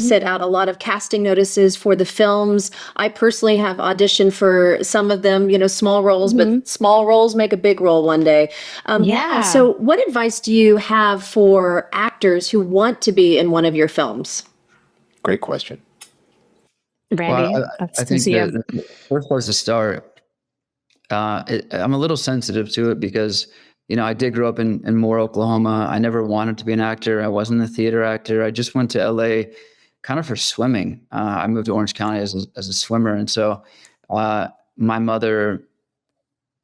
Sent out a lot of casting notices for the films. I personally have auditioned for some of them, small roles, but small roles make a big role one day. Yeah. So what advice do you have for actors who want to be in one of your films? Great question. Randy, Well, that's I think to you. the first place to start, I'm a little sensitive to it because, I did grow up in Moore, Oklahoma. I never wanted to be an actor. I wasn't a theater actor. I just went to LA kind of for swimming. I moved to Orange County as a swimmer. And so my mother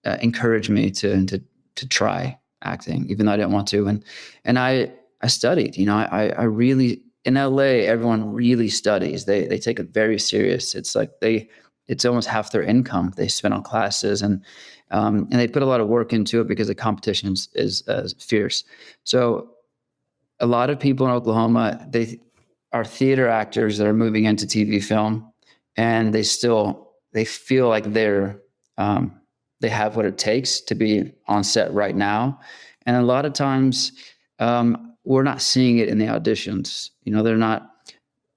encouraged me to try acting, even though I didn't want to. And I studied, I really, in LA, everyone really studies. They take it very serious. It's like it's almost half their income they spend on classes, and they put a lot of work into it because the competition is fierce. So a lot of people in Oklahoma, they are theater actors that are moving into TV film, and they feel like they have what it takes to be on set right now. And a lot of times we're not seeing it in the auditions.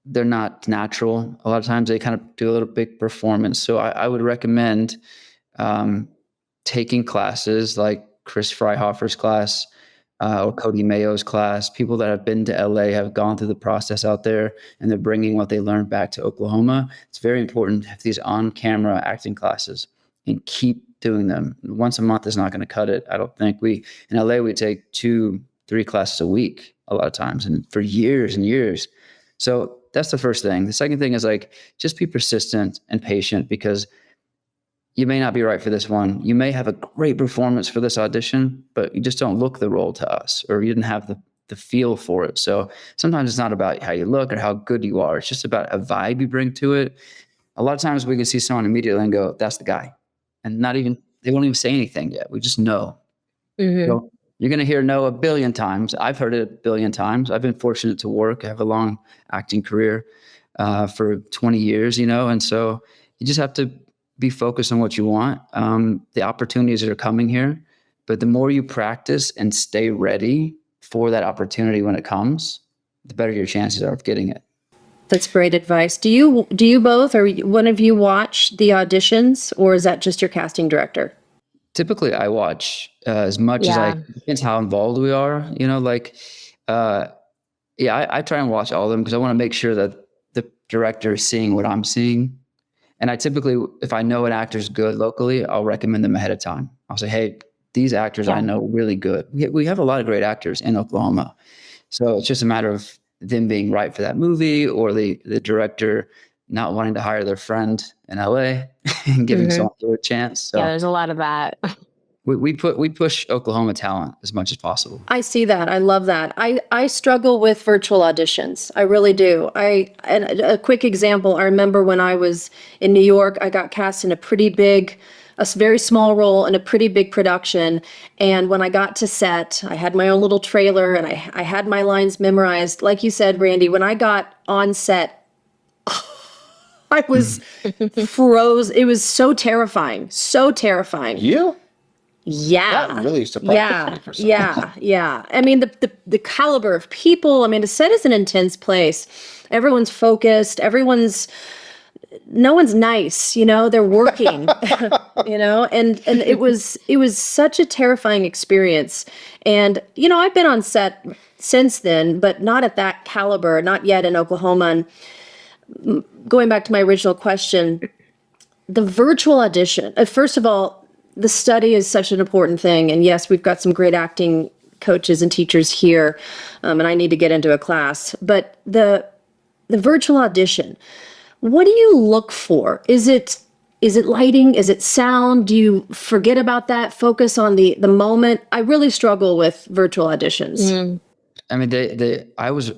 They're not natural. A lot of times they kind of do a little big performance. So I would recommend taking classes like Chris Freihoffer's class or Cody Mayo's class. People that have been to LA have gone through the process out there, and they're bringing what they learned back to Oklahoma. It's very important to have these on-camera acting classes and keep doing them. Once a month is not going to cut it. I don't think in LA, we take 2-3 classes a week a lot of times, and for years and years. So that's the first thing. The second thing is just be persistent and patient, because you may not be right for this one. You may have a great performance for this audition, but you just don't look the role to us, or you didn't have the feel for it. So sometimes it's not about how you look or how good you are. It's just about a vibe you bring to it. A lot of times we can see someone immediately and go, that's the guy. And they won't even say anything yet. We just know. So you're going to hear no a billion times. I've heard it a billion times. I've been fortunate to work. I have a long acting career for 20 years, and so you just have to be focused on what you want. The opportunities that are coming here, but the more you practice and stay ready for that opportunity when it comes, the better your chances are of getting it. That's great advice. Do you both, or one of you, watch the auditions, or is that just your casting director? Typically, I watch as much as depends how involved we are. I try and watch all of them because I want to make sure that the director is seeing what I'm seeing. And I typically, if I know an actor's good locally, I'll recommend them ahead of time. I'll say, hey, these actors I know really good. We have a lot of great actors in Oklahoma. So it's just a matter of them being right for that movie, or the director not wanting to hire their friend in LA and giving someone a chance. So there's a lot of that. we push Oklahoma talent as much as possible. I see that. I love that. I struggle with virtual auditions. I really do. And a quick example, I remember when I was in New York, I got cast in a very small role in a pretty big production. And when I got to set, I had my own little trailer and I had my lines memorized. Like you said, Randy, when I got on set, I was froze. It was so terrifying. So terrifying. You? Yeah. That really surprised me for some reason. Yeah. I mean, the caliber of people, the set is an intense place. Everyone's focused. No one's nice, they're working, and it was such a terrifying experience. And, I've been on set since then, but not at that caliber, not yet in Oklahoma. And going back to my original question, the virtual audition, first of all, the study is such an important thing. And yes, we've got some great acting coaches and teachers here, and I need to get into a class. But the virtual audition, what do you look for? Is it lighting? Is it sound? Do you forget about that? Focus on the moment? I really struggle with virtual auditions. I mean, I was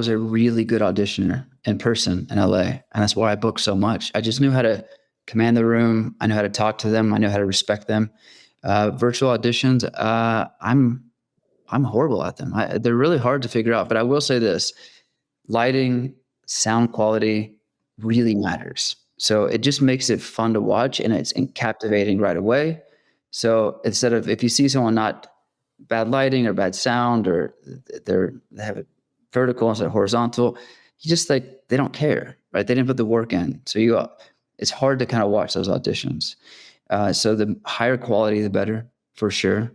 a really good auditioner in person in LA, and that's why I booked so much. I just knew how to command the room. I knew how to talk to them. I knew how to respect them. Virtual auditions, I'm horrible at them. They're really hard to figure out. But I will say this: lighting, sound quality really matters. So it just makes it fun to watch, and it's captivating right away. So instead of, if you see someone not bad lighting or bad sound, or they have it vertical instead of horizontal, you just like, they don't care, right? They didn't put the work in. So it's hard to kind of watch those auditions. So the higher quality, the better, for sure.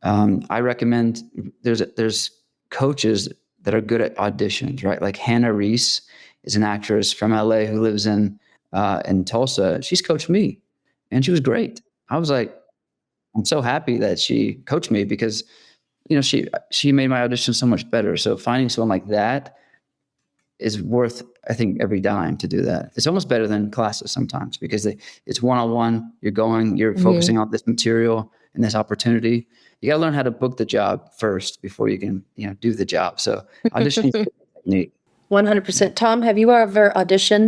I recommend there's coaches that are good at auditions, right? Like Hannah Reese is an actress from LA who lives in Tulsa. She's coached me, and she was great. I was like, I'm so happy that she coached me because, she made my audition so much better. So finding someone like that is worth, I think, every dime to do that. It's almost better than classes sometimes because it's one-on-one. You're focusing on this material and this opportunity. You got to learn how to book the job first before you can, do the job. So auditioning is a technique. 100%. Tom, have you ever auditioned